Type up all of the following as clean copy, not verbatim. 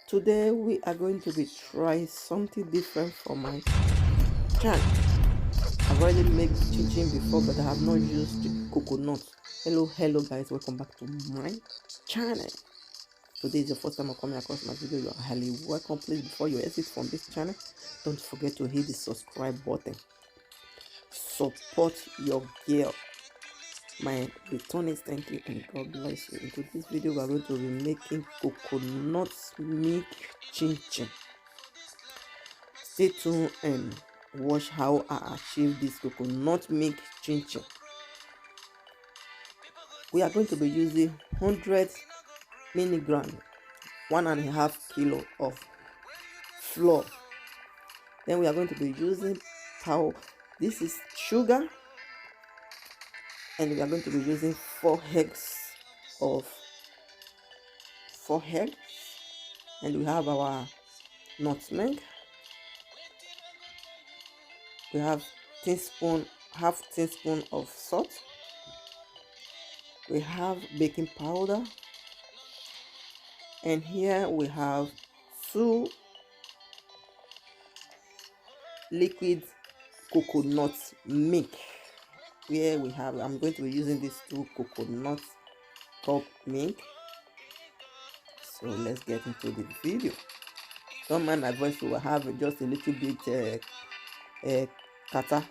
Today we are going to be trying something different for my channel. I've already made chin chin before, but I have not used coconut. Hello guys, welcome back to my channel. Today is your first time coming across my video. You are highly welcome. Please, before you exit from this channel, don't forget to hit the subscribe button. Support your girl. My return is thank you and God bless you. Into this video, we are going to be making coconut milk chin chin. Stay tuned and watch how I achieve this coconut milk chin chin. We are going to be using 100 milligram, 1.5 kilo of flour. Then we are going to be using powder. This is sugar, and we are going to be using 4 eggs of 4 eggs, and we have our nutmeg. We have half teaspoon of salt. We have baking powder, and here we have 2 liquid coconut milk. Here we have, I'm going to be using these 2 coconut cup milk. So let's get into the video. Don't mind my voice, we will have just a little bit kata.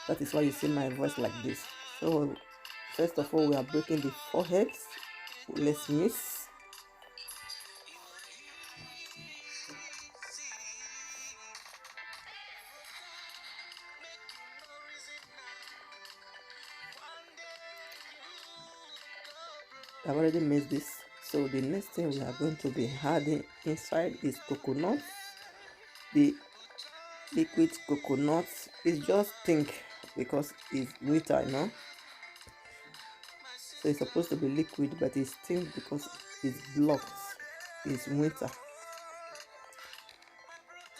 That is why you see my voice like this. So first of all, we are breaking the 4 eggs. Let's mix. I've already mixed this. So the next thing we are going to be adding inside is coconut. The liquid coconut is just think because it's winter, you know. So it's supposed to be liquid, but it's think because it's blocked. It's winter.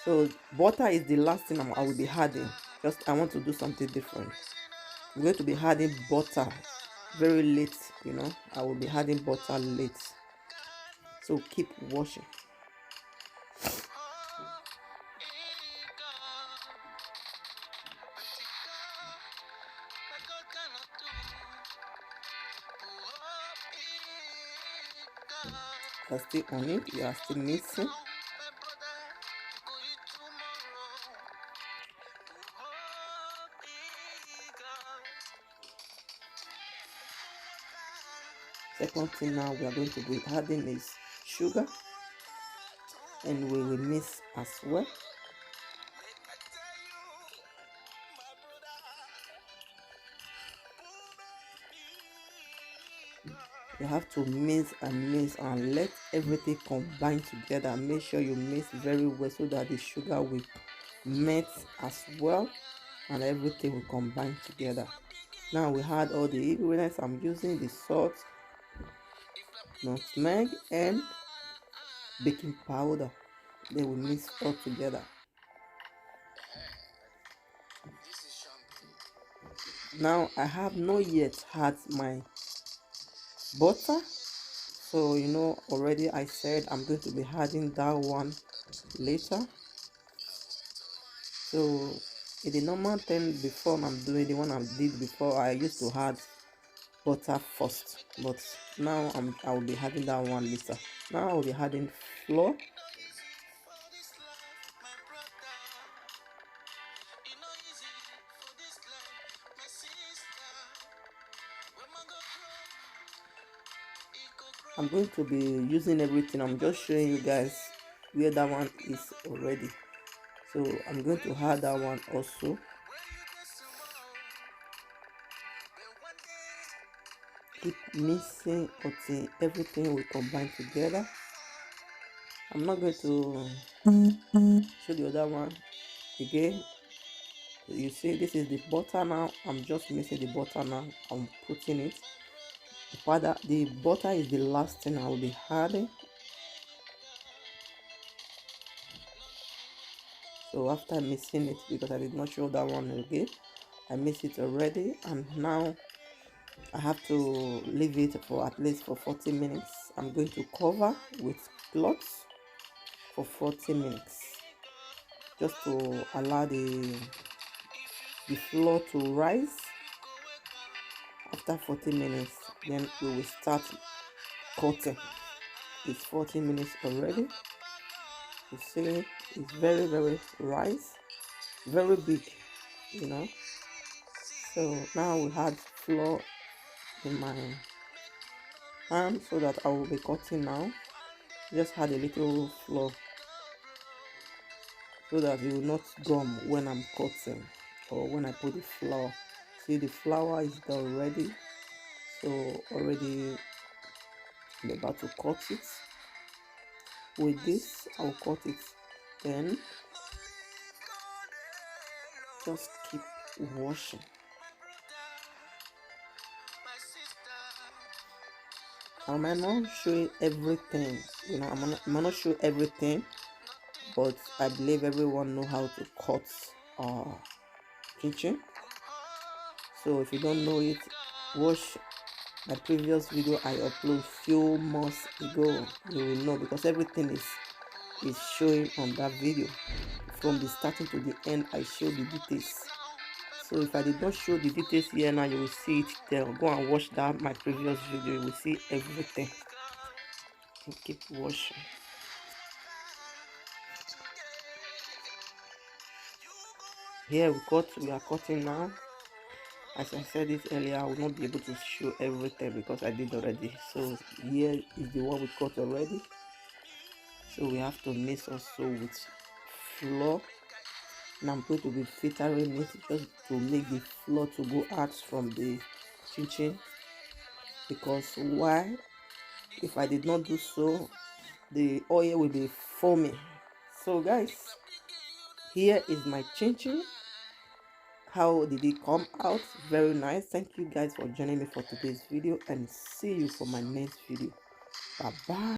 So butter is the last thing I will be adding. Just I want to do something different. I'm going to be adding butter very late, you know. I will be adding butter late. So keep watching. You are still on it, you are still mixing. Second thing now we are going to be adding is sugar, and we will mix as well. You have to mix and let everything combine together. Make sure you mix very well so that the sugar will melt as well and everything will combine together. Now we add all the ingredients. I'm using the salt, nutmeg, and baking powder. They will mix all together. Now I have not yet had my butter, so you know already I said I'm going to be adding that one later. So in the normal thing before I'm doing the one I did before, I used to add butter first, but now I will be adding that one later. Now I will be adding flour. I'm going to be using everything. I'm just showing you guys where that one is already. So I'm going to add that one also. Keep mixing until everything will combine together. I'm not going to show the other one again. You see, this is the butter now. I'm just mixing the butter now. I'm putting it. The butter is the last thing I will be adding. So after mixing it, because I did not show that one again, I mixed it already, and now I have to leave it for at least for 40 minutes. I'm going to cover with cloth for 40 minutes just to allow the flour to rise. After 40 minutes, then we will start cutting. It's 40 minutes already. You see, it's very rise, very big, you know. So now we had flour in my hand so that I will be cutting now. Just add a little flour so that it will not gum when I'm cutting or when I put the flour. See, the flour is done already, so already I'm about to cut it. With this, I'll cut it, then just keep washing. I might not show everything, I might not show everything, but I believe everyone know how to cut kitchen. So if you don't know it, watch my previous video I upload few months ago. You will know, because everything is showing on that video. From the starting to the end, I show the details. So if I did not show the details here now, you will see it there. Go and watch that my previous video, you will see everything. And keep washing. Here we are cutting now. As I said it earlier, I will not be able to show everything because I did already. So here is the one we cut already. So we have to mix also with flour. Now I'm going to be filtering it just to make the flour to go out from the chin. Because why? If I did not do so, the oil will be foaming. So guys, here is my chin. How did it come out? Very nice. Thank you guys for joining me for today's video, and see you for my next video. Bye bye.